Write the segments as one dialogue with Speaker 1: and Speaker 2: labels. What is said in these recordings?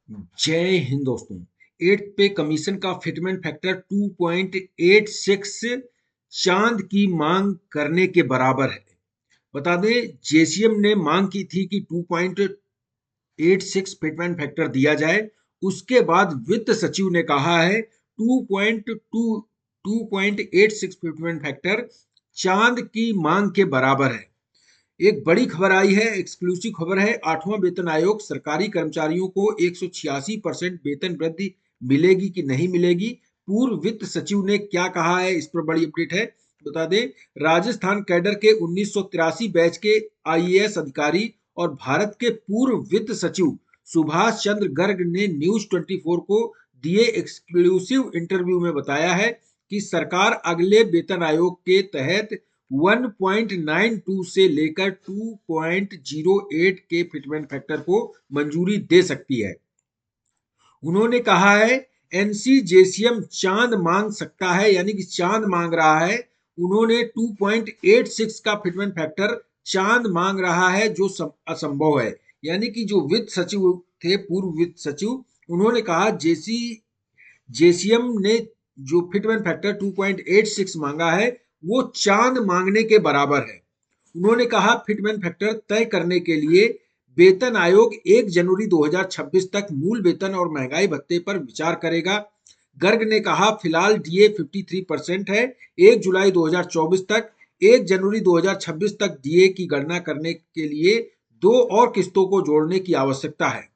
Speaker 1: जय हिंद दोस्तों। 8th पे कमीशन का फिटमेंट फैक्टर 2.86 चांद की मांग करने के बराबर है। बता दें, जेसीएम ने मांग की थी कि 2.86 फिटमेंट फैक्टर दिया जाए। उसके बाद वित्त सचिव ने कहा है 2.86 फिटमेंट फैक्टर चांद की मांग के बराबर है। एक बड़ी खबर आई है, एक्सक्लूसिव खबर है। 8वां वेतन आयोग सरकारी कर्मचारियों को 186% वेतन वृद्धि मिलेगी कि नहीं मिलेगी। पूर्व वित्त सचिव ने क्या कहा है, इस पर बड़ी अपडेट है। बता दें, राजस्थान कैडर के 1983 बैच के आईएएस अधिकारी और भारत के पूर्व वित्त सचिव सुभाष चंद्र गर्ग ने न्यूज 24 को दिए एक्सक्लूसिव इंटरव्यू में बताया है कि सरकार अगले वेतन आयोग के तहत 1.92 से लेकर 2.08 के फिटमेंट फैक्टर को मंजूरी दे सकती है। उन्होंने कहा है एनसीजेसीएम चांद मांग सकता है, यानी कि चांद मांग रहा है। उन्होंने 2.86 का फिटमेंट फैक्टर चांद मांग रहा है, जो असंभव है। यानी कि जो वित्त सचिव थे, पूर्व वित्त सचिव, उन्होंने कहा जेसीएम ने जो फिटमेंट फैक्टर 2.86 मांगा है वो चांद मांगने के बराबर है। उन्होंने कहा फिटमेंट फैक्टर तय करने के लिए वेतन आयोग 1 जनवरी 2026 तक मूल वेतन और महंगाई भत्ते पर विचार करेगा। गर्ग ने कहा फिलहाल डीए 53% है। 1 जुलाई 2024 तक 1 जनवरी 2026 तक डीए की गणना करने के लिए 2 और किस्तों को जोड़ने की आवश्यकता है।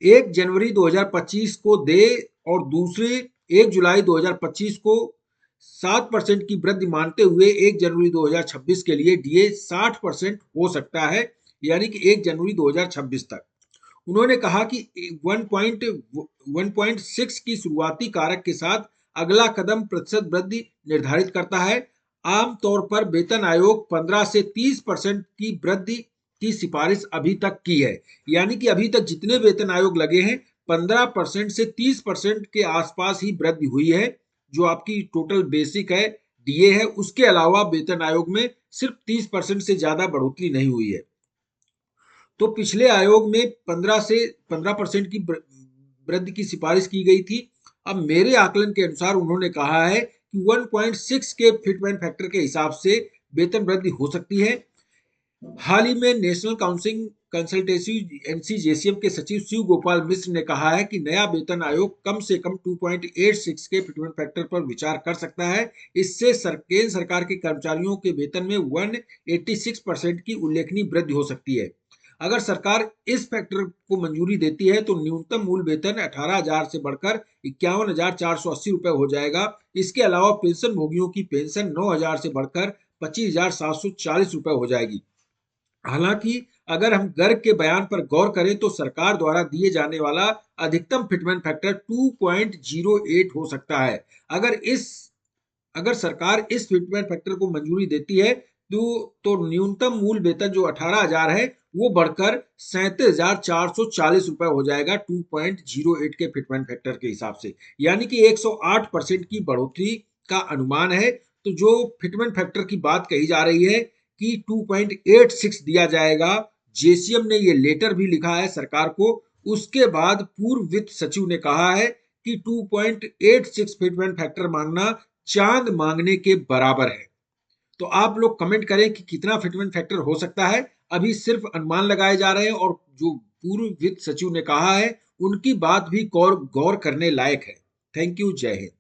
Speaker 1: 1 जनवरी 2025 को दे और दूसरे 1 जुलाई 2025 को 7% की वृद्धि मानते हुए 1 जनवरी 2026 के लिए डीए 60% हो सकता है, यानी कि 1 जनवरी 2026 तक। उन्होंने कहा कि 1.6 की शुरुआती कारक के साथ अगला कदम प्रतिशत वृद्धि निर्धारित करता है। आमतौर पर वेतन आयोग 15 से 30% की वृद्धि की सिफारिश अभी तक की है। यानी कि अभी तक जितने वेतन आयोग लगे हैं 15% से 30% के आसपास ही वृद्धि हुई है। जो आपकी टोटल बेसिक है, डीए है, उसके अलावा वेतन आयोग में सिर्फ 30% से ज्यादा बढ़ोतरी नहीं हुई है। तो पिछले आयोग में 15% की वृद्धि की सिफारिश की गई थी। अब मेरे आकलन के अनुसार उन्होंने कहा है कि 1.6 के फिटमेंट फैक्टर के हिसाब से वेतन वृद्धि हो सकती है। हाल ही में नेशनल काउंसिल कंसल्टेंसी एनसीजेसीएम के सचिव शिव गोपाल मिश्र ने कहा है कि नया वेतन आयोग कम से कम 2.86 के फिटमेंट फैक्टर पर विचार कर सकता है। इससे केंद्र सरकार के कर्मचारियों के वेतन में 186% की उल्लेखनीय वृद्धि हो सकती है। अगर सरकार इस फैक्टर को मंजूरी देती है तो न्यूनतम मूल वेतन 18,000 से बढ़कर 51,480 रुपए हो जाएगा। इसके अलावा पेंशन भोगियों की पेंशन 9,000 से बढ़कर 25,740 रुपए हो जाएगी। हालांकि अगर हम गर्ग के बयान पर गौर करें तो सरकार द्वारा दिए जाने वाला अधिकतम फिटमेंट फैक्टर 2.08 हो सकता है। अगर सरकार इस फिटमेंट फैक्टर को मंजूरी देती है तो न्यूनतम मूल वेतन जो 18,000 है वो बढ़कर 37,440 रुपए हो जाएगा 2.08 के फिटमेंट फैक्टर के हिसाब से। यानी कि 108% की बढ़ोतरी का अनुमान है। तो जो फिटमेंट फैक्टर की बात कही जा रही है कि 2.86 दिया जाएगा, जेसीएम ने ये लेटर भी लिखा है सरकार को। उसके बाद पूर्व वित्त सचिव ने कहा है कि 2.86 फिटमेंट फैक्टर मांगना चांद मांगने के बराबर है। तो आप लोग कमेंट करें कि कितना फिटमेंट फैक्टर हो सकता है। अभी सिर्फ अनुमान लगाए जा रहे हैं और जो पूर्व वित्त सचिव ने कहा है उनकी बात भी गौर करने लायक है। Thank you. जय हिंद।